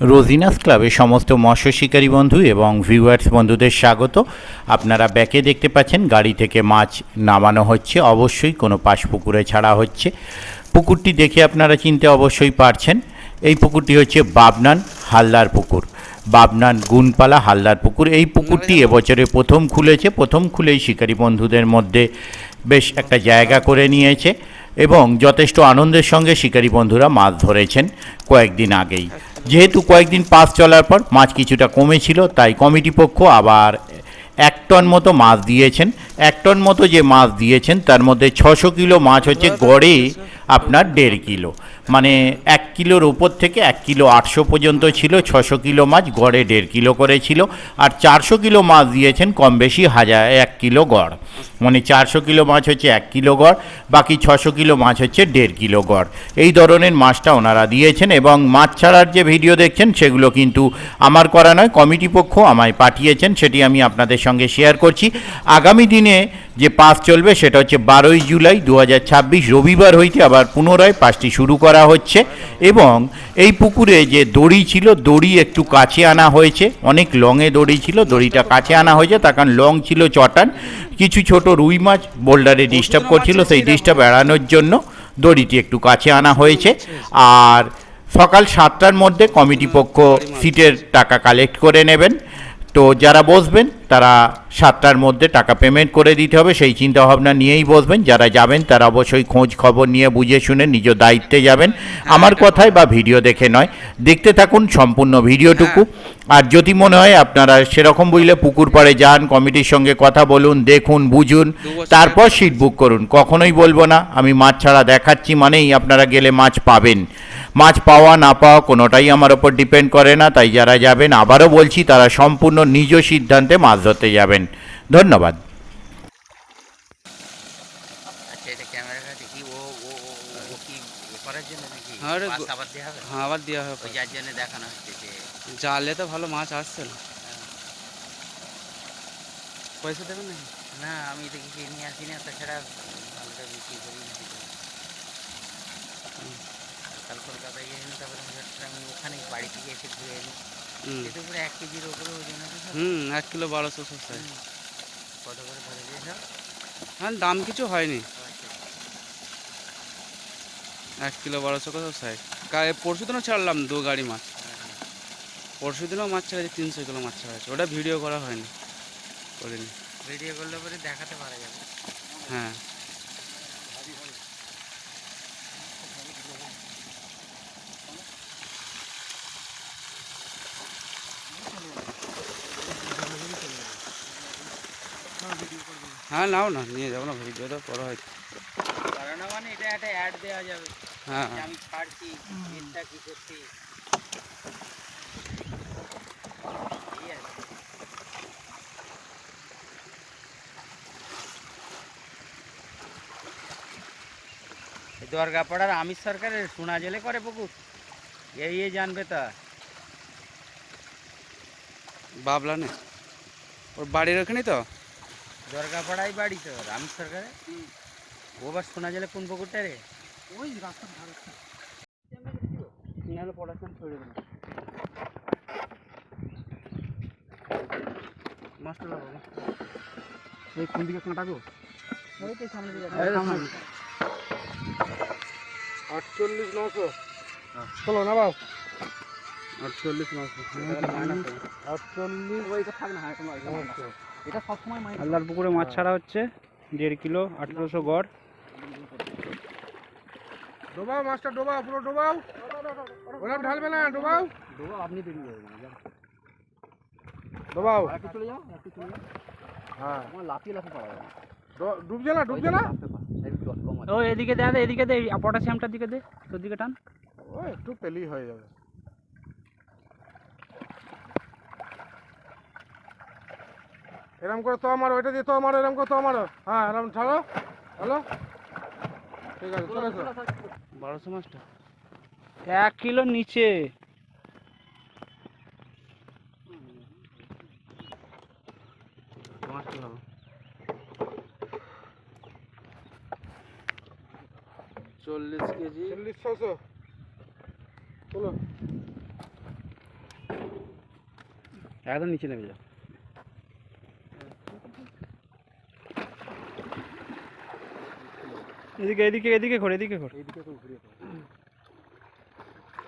রোজিনাস ক্লাবে সমস্ত মৎস্য শিকারী বন্ধু এবং ভিউয়ার্স বন্ধুদের স্বাগত। আপনারা ব্যাকে দেখতে পাচ্ছেন গাড়ি থেকে মাছ নামানো হচ্ছে, অবশ্যই কোনো পাশ পুকুরে ছাড়া হচ্ছে। পুকুরটি দেখে আপনারা চিনতে অবশ্যই পারছেন, এই পুকুরটি হচ্ছে বাবনান হালদার পুকুর, বাবনান গুনপালা হালদার পুকুর। এই পুকুরটি এবছরে প্রথম খুলেছে, প্রথম খুলেই শিকারী বন্ধুদের মধ্যে বেশ একটা জায়গা করে নিয়েছে এবং যথেষ্ট আনন্দের সঙ্গে শিকারী বন্ধুরা মাছ ধরেছেন কয়েকদিন আগেই। যেহেতু কয়েকদিন পাস চলার পর মাছ কিছুটা কমেছিল, তাই কমিটি পক্ষ আবার 1 টন মতো মাছ দিয়েছেন। 1 টন মতো যে মাছ দিয়েছেন তার মধ্যে 600 কিলো মাছ হচ্ছে গড়ে আপনার 1.5 কিলো, মানে 1 কিলোর উপর থেকে 1 কিলো 800 পর্যন্ত ছিল। 600 কিলো মাছ গড়ে 1.5 কিলো করে ছিল। আর 400 কিলো মাছ দিয়েছেন কম বেশি 1 কিলো গড়, মানে 400 কিলো মাছ হচ্ছে 1 কিলো গড়, বাকি 600 কিলো মাছ হচ্ছে 1.5 কিলো গড়। এই ধরনের মাছটা ওনারা দিয়েছেন এবং মাছ ছাড়ার যে ভিডিও দেখছেন সেগুলো কিন্তু আমার করা নয়, কমিটি পক্ষ আমায় পাঠিয়েছেন, সেটি আমি আপনাদের সঙ্গে শেয়ার করছি। আগামী দিনে যে পাস চলবে সেটা হচ্ছে 12ই জুলাই 2026 রবিবার হইতে আবার পুনরায় পাসটি শুরু করা হচ্ছে। এবং এই পুকুরে যে দড়ি ছিল, দড়ি একটু কাছে আনা হয়েছে, অনেক লংয়ে দড়ি ছিল, দড়িটা কাছে আনা হয়েছে তার কারণ লং ছিল চটান। কিছু ছোট রুই মাছ বোল্ডারে ডিস্টার্ব করছিল, সেই ডিস্টার্ব এড়ানোর জন্য দড়িটি একটু কাছে আনা হয়েছে। আর সকাল 7টার মধ্যে কমিটি পক্ষ সিটের টাকা কালেক্ট করে নেবেন। তো যারা বসবেন তারা 7টার মধ্যে টাকা পেমেন্ট করে দিতে হবে, সেই চিন্তাভাবনা নিয়েই বসবেন। যারা যাবেন তারা অবশ্যই খোঁজ খবর নিয়ে বুঝে শুনে নিজ দায়িত্বে যাবেন, আমার কথায় বা ভিডিও দেখে নয়। দেখতে থাকুন সম্পূর্ণ ভিডিওটুকু। আর যদি মনে হয় আপনারা সেরকম বুঝলে পুকুর পাড়ে যান, কমিটির সঙ্গে কথা বলুন, দেখুন, বুঝুন, তারপর সিট বুক করুন। কখনোই বলবো না আমি মাছ ছাড়া দেখাচ্ছি মানেই আপনারা গেলে মাছ পাবেন। মাছ পাওয়া না পাওয়া কোনোটাই আমার ওপর ডিপেন্ড করে না, তাই যারা যাবেন আবারও বলছি তারা সম্পূর্ণ নিজ সিদ্ধান্তে মাছ ধরতে যাবেন। ধন্যবাদ। আচ্ছা, এটা ক্যামেরাটা দেখি ও ও ও ও কি করার জন্য নাকি হ্যাঁ রে, পাস আবার দেওয়া হবে? হ্যাঁ আবার দেওয়া হবে ওই পাস। যার জন্য দেখানো হচ্ছে যে জালে তো ভালো মাছ আসছে না, আহ, পয়সা দেবেন নাকি? না আমি দেখি কি নিয়ে আসি না, তাছাড়া ভালোটা বিক্রি করি না। কাল কলকাতায় গিয়ে এনে তারপরে আমি ওখানে বাড়ি থেকে এসে ঘুরে এলি, এতে উপরে 1 কেজির ওপরে ওজন আছে সব। 1 কিলো 1200 সস্তায়। কত করে ধরে দিয়ে সব? হ্যাঁ দাম কিছু হয়নি, আচ্ছা, 1 কিলো 1200 করে সস্তায়। পরশু দিনও ছাড়লাম 2 গাড়ি মাছ, পরশু দিনও মাছ ছাড়াচ্ছে, 300 কিলো মাছ ছাড়াচ্ছে। ওটা ভিডিও করা হয়নি, করিনি। ভিডিও করলে পরে দেখাতে পারা যাবে। হ্যাঁ হ্যাঁ নাও না, নিয়ে যাবো না, ভিডিও তো করা হয়েছে। করানো মানে এটা একটা অ্যাড দেওয়া যাবে হ্যাঁ যে আমি ছাড়ছি, চিন্তা কি করছি। ঠিক আছে, দরগাপাড়ার আমির সরকারের সোনা জেলে করে পুকুর, এই জানবে তা। বাবলা নেই, ওর বাড়ির ওখানে তো। দরগাপাড়ায় বাড়ি তো আমির সরকারের। ও আবার সোনা জেলে কোন পুকুরটা রে? ওই রাস্তার ধারে নাহলে পড়াশোনা ছড়িয়ে দেবে মাস্টার বাবু। এই কোন দিকে কাঁটাবো? এই তো সামনে দিকে 48,900 চলো না বাবু। 48,900 এটা সবসময় আল্লাহর পুকুরে মাছ ছাড়া হচ্ছে 1.5 কিলো 1800 গড়। ডোবাও মাছটা, ডোবাও, পুরো ডোবাও, ওরকম ঢালবে না, ডোবাও, আপনি বেরিয়ে যাবেন, ডোবাও। চলে যাও, চলে যাও। হ্যাঁ লাফিয়ে পাওয়া যাবে। ডুবছে না, ডুবছে না। ও এদিকে দে, এদিকে দে, পটাশিয়ামটার দিকে দে, তোর দিকে টান। ও একটু পেলেই হয়ে যাবে। এরকম করে তো আমার ওইটা দিয়ে তো আমার এরকম করে তো আমার। হ্যাঁ এরকম ছাড়ো, হ্যালো, ঠিক আছে চলে এসো। 1200 মাছটা 1 কিলোর নিচে। মাছটা ভালো, 40 কেজি 40,600 চলো। একদম নিচে নেমে যাও। এদিকে এদিকে এদিকে ঘোর, এদিকে ঘোর।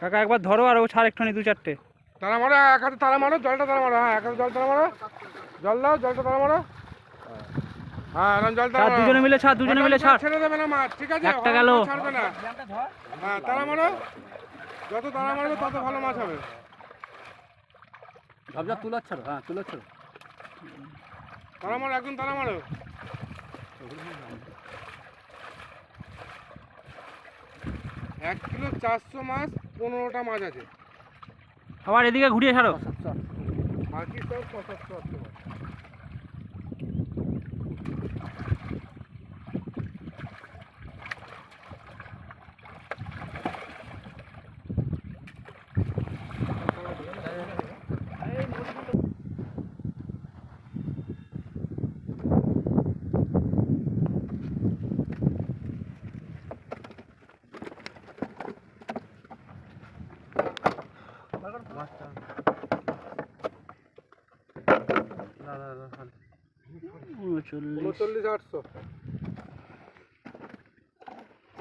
কাকা একবার ধরো আর ও ছাড় একটুখানি 2-4টে। তারা মারো, এক হাতে তারা মারো, জলটা তারা মারো। হ্যাঁ, এক হাতে জল তারা মারো, জল দাও, জলটা তারা মারো। হ্যাঁ, এরকম জল তারা ছাড়, মারো। দুজনে মিলে ছাড়, দুজনে মিলে ছাড়। ছেড়ে দেবে না মাছ, ঠিক আছে? একটা হঠাৎ গেল। করে ছাড়বে না। হ্যাঁ, তারা মারো, যত তারা মারবে তত ভালো মাছ হবে। ঝপঝপ তুলার ছাড়ো, হ্যাঁ তুলার ছাড়ো। তারা মারো, একদম তারা মারো। 1 কিলো 400 মাছ, 15টা মাছ আছে। আবার এদিকে ঘুরিয়ে ছাড়ো। বাকি সব 75 আছে মাছ। চল্লিশ। 39 800।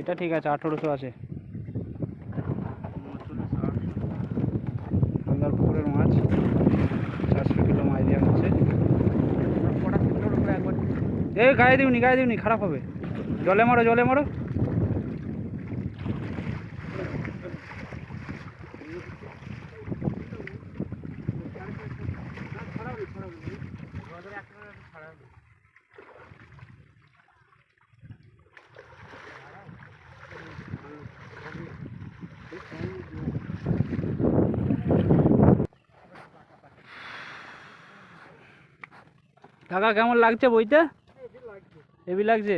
এটা ঠিক আছে, 1800 আছে। সুন্দর পুকুরের মাছ, 400 কিলো মাছ দেওয়া হচ্ছে। এই গায়ে দিওনি, গায়ে দিওনি, খারাপ হবে। জলে মারো, জলে মারো। কাকা কেমন লাগছে বইতে? হেভি লাগছে।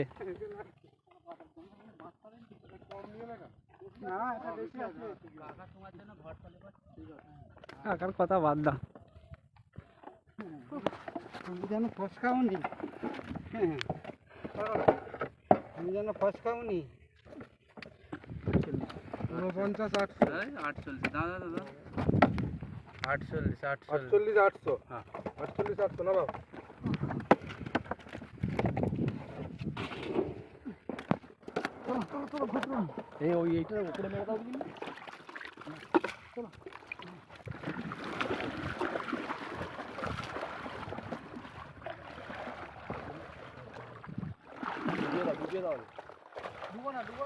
কাকার কথা বাদ দাও। তুমি যেন ফসকাওনি, হ্যাঁ তুমি যেন ফসকাওনি। 49 800। 48, দাদা দাদা 48 48 800। হ্যাঁ, 48 800 না বাবা। এই ওই এইটার উপরে মেরে দাও কিন্তু।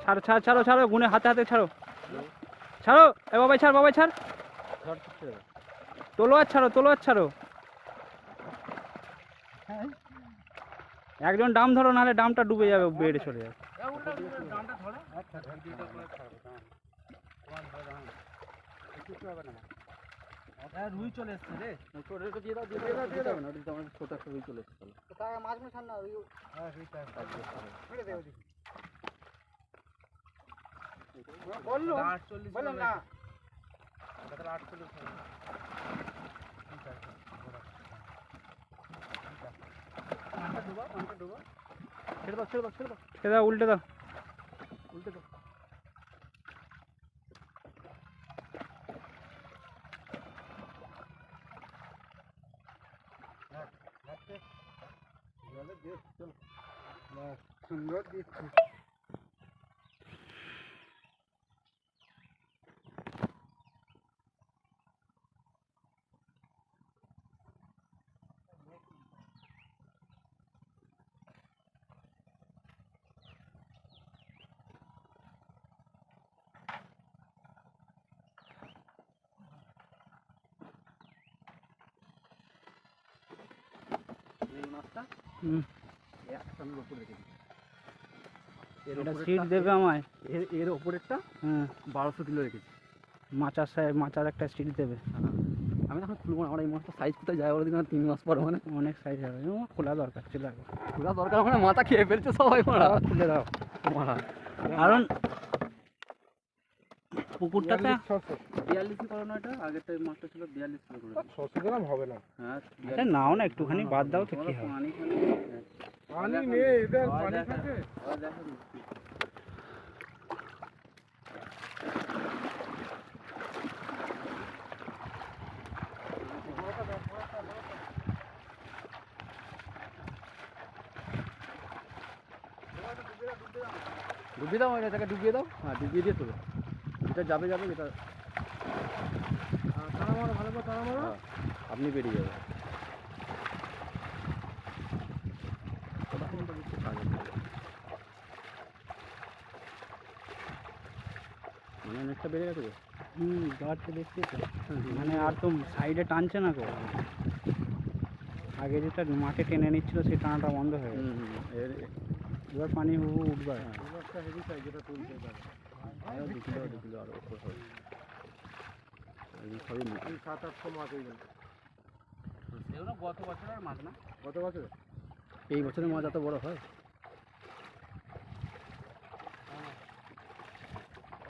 ছাড়ো ছাড়ো ছাড়ো ছাড়ো, গুনে হাতে হাতে ছাড়ো ছাড়ো। এ বাবাই ছাড়, বাবাই ছাড়। তলোয়ার ছাড়ো, তলোয়ার ছাড়ো। একজন ডাম ধরো, নাহলে ডামটা ডুবে যাবে, বেড়ে চলে যাবে। রুই চলে এসছে রে, দিয়ে দাও, দিয়ে দাও, দিয়ে দাও। ছোট একটা রুই চলে এসছে। মাছগুলো ছাড় না, হ্যাঁ ছেড়ে দেবো। বললো বললাম না। ছেড়ে দাও, ছেড়ে দাও, ছেড়ে দাও, ছেড়ে দাও, উল্টে দাও, উল্টে দাও। সুন্দর দিচ্ছি। এটা সিট দেবে আমায়। এর ওপরেরটা হ্যাঁ, 1200 কিলো রেখেছি। মাচার একটা সিট দেবে। আমি এখন খুলবো না, আমার এই মাছটা সাইজ কোথায় যায় বলে দিন, 3 মাস পর মানে অনেক সাইজ হবে, খোলা দরকার ছিল আগে। খোলা দরকার, ওখানে মাথা খেয়ে ফেলছে সবাই মারা। খুলে দাও। মারা কারণ পুকুরটাতে 42 করো না, এটা আগেরটা মাছটা ছিল 42 কিলো করে। 600 গ্রাম হবে না। হ্যাঁ আরে নাও না, একটুখানি বাদ দাও তো কি হবে। পানি পানি নেই, এদের পানি থাকে। ডুবিয়ে দাও, এটাকে ডুবিয়ে দাও, হ্যাঁ ডুবিয়ে দিয়ে তোলো, যেটা যাবে যাবে, যেটা তারা মারো, ভালো করে তারা মারো। হ্যাঁ, আপনি বেরিয়ে যাবেন। মানে অনেকটা বেড়ে গেছে। গাছটা দেখছি তো, মানে আর তো সাইডে টানছে না গো, আগে যেটা মাঠে টেনে নিচ্ছিল সেই টানাটা বন্ধ হয়ে গেছে, এবার পানি হু হু উঠবে। একটা হেভি সাইজ যেটা তুলতে পারে। 2 কিলো আর উপর হবে। সবই মোটা। এই 700-800 মাছ হয়ে গেল সেগুলো গত বছরের মাছ না? গত বছরে। এই বছরের মাছ এত বড় হয়?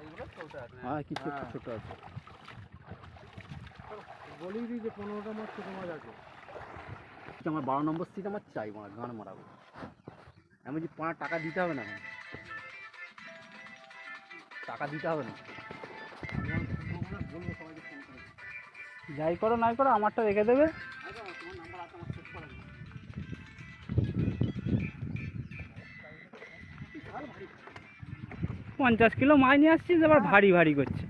এইগুলো ছোট আছে। হ্যাঁ, কিছু একটু ছোট আছে। বলেই দিই যে 15টা মাছ ছোটো মাছ আছে। আমার 12 নম্বর সিট আমার চাই, আমার গান মারাবো। আমি যে 5 টাকা দিতে হবে না, এখন টাকা দিতে হবে না। বলবো সবাইকে ফোন করে। যাই করো নাই করো, আমারটা রেখে দেবে। তোমার নাম্বার আছে, আমার সেভ করা নেই। 50 কিলো মাছ নিয়ে আসছিস, আবার ভারী ভারী করছে।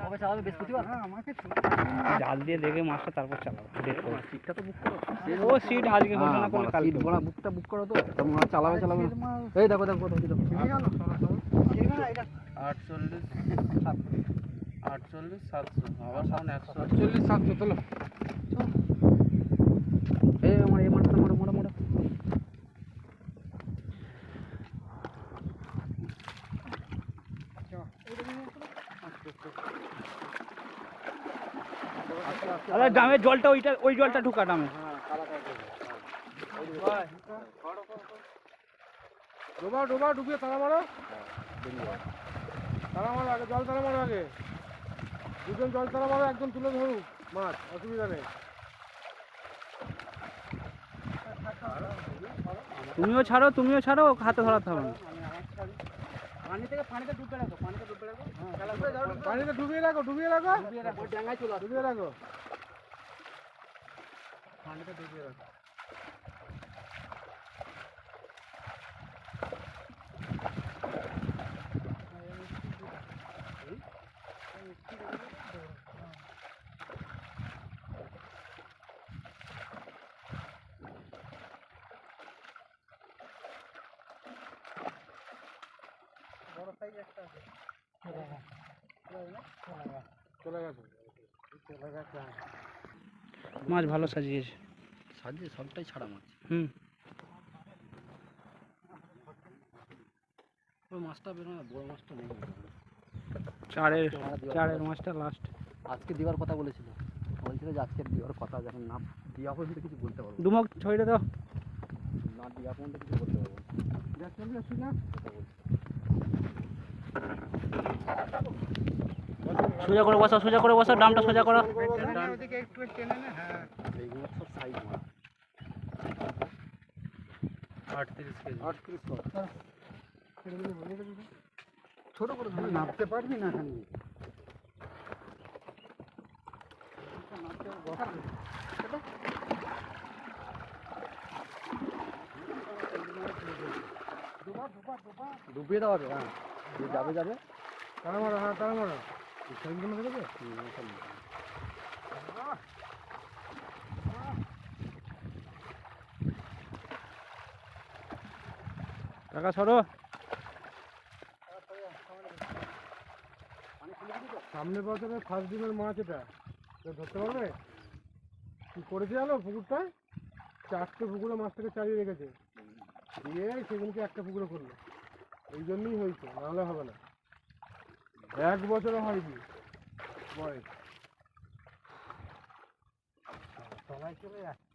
কবে চালাবে? বৃহস্পতিবার? হ্যাঁ, আমাকে জাল দিয়ে দেখে মাছটা তারপর চালাবো। সিটটা তো বুক করো। ও সিট আজকে ঘোষণা করলে কালকে সিট বড় বুকটা বুক করো তো, তখন ওরা চালাবে চালাবে না। এই দেখো দেখো দেখো দেখো। 48 700, আবার সামনে 100। 48-700 চলো। এই আমার এই মাঠটা মোড়া মোড়া মোড়া। আরে ডামের জলটা ওই জলটা ঢুকা ডামে। ডোবা ডোবা ডুবিয়ে তারা মারো। তারা মারো আগে, জল তারা মারো আগে। দুজন জল তারা মারো, একজন তুলে ধরুক মাছ, অসুবিধা নেই। তুমিও ছাড়ো, হাতে ধরাতে হবে না। পানিতে ডুবে রাখো, পানিতে ডুবে রাখো। পানিতে ডুবিয়ে রাখো, ডুবিয়ে রাখো, ওই ডাঙায় চলে আসবে। ডুবিয়ে রাখো। পানিতে ডুবিয়ে রাখো। চলে গেছে। মাছ ভালো সাজিয়েছে। সাজিয়ে সবটাই ছাড়া মাছ। ওই মাছটা বেরো না, বড় মাছটা নেই। চারের মাছটা লাস্ট। আজকে দেওয়ার কথা বলেছিল, বলছিল যে আজকে দেওয়ার কথা, যখন না দেওয়া পর্যন্ত কিছু বলতে পারবো না। দুমক ছড়িয়ে দাও। না দেওয়া পর্যন্ত কিছু বলতে পারবো না। সোজা করে বসো, ডামটা সোজা করো। ওদিকে একটু টেনে না, হ্যাঁ। এইগুলো সব সাইজ মাছ। 38 কেজি। 38 কর। ছোট করে ধরে নামতে পারবি না এখানে। ডুবিয়ে দেওয়া হবে, হ্যাঁ যে যাবে যাবে। তারা মারো, হ্যাঁ তারা মারো। সাইজগুলো দেখেছো? টাকা সরো। সামনে বছরের ফার্স্ট ডিমের মাছ এটা, কেউ ধরতে পারবে? কি করেছে জানো পুকুরটায়? 4টে পুকুরে মাছটাকে চালিয়ে রেখেছে, দিয়ে সেদিনকে একটা পুকুরে করলো। এই জন্যই হয়েছে, নাহলে হবে না। 1 বছরও হয়নি বয়স। সবাই চলে যাচ্ছে।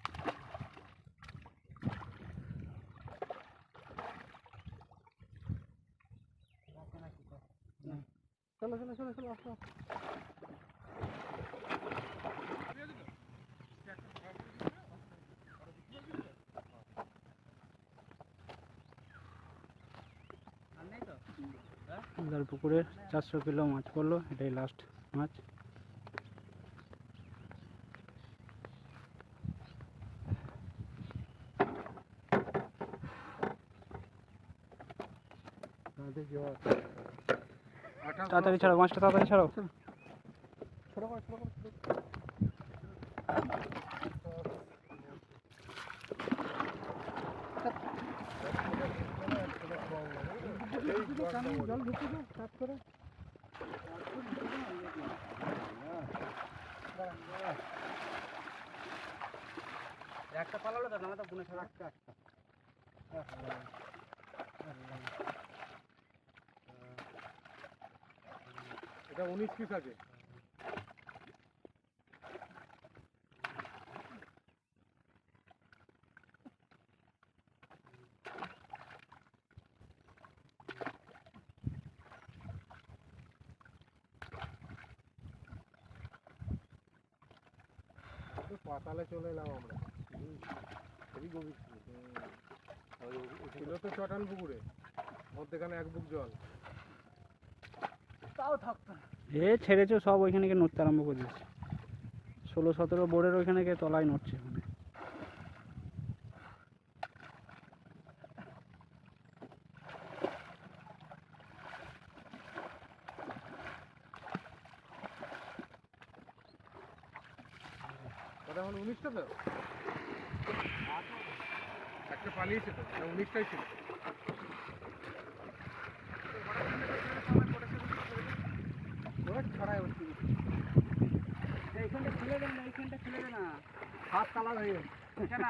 চলো চলো চলো চলো, আসো। পুকুরে 400 কিলো মাছ পড়লো, এটাই লাস্ট মাছ। দেখি ও তাড়াতাড়ি ছাড়ো মাছটা, তাড়াতাড়ি ছাড়ো। জল ঢুকতে দাও চাপ করে। একটা পালালো তো না, তো গুনে ছাড়া একটা। এটা 19 পিস আছে। পাতালে চলে এলাম আমরা। খুবই গভীর ছিল তো চটান পুকুরে, মধ্যেখানে 1 বুক জল। এ ছেড়েছে সব, ওইখানে গিয়ে নড়তে আরম্ভ করে দিয়েছে। 16-17 বোর্ডের ওইখানে গিয়ে তলায় নড়ছে। ওটা এখন 19টা তো, একটা পালিয়েছে তো, 19টাই ছিল। ছড়ায় উঠছে। এইখানটা খুলে দেন না, এইখানটা খুলে দেন না। হাত তালা হয়ে গেছে। কেন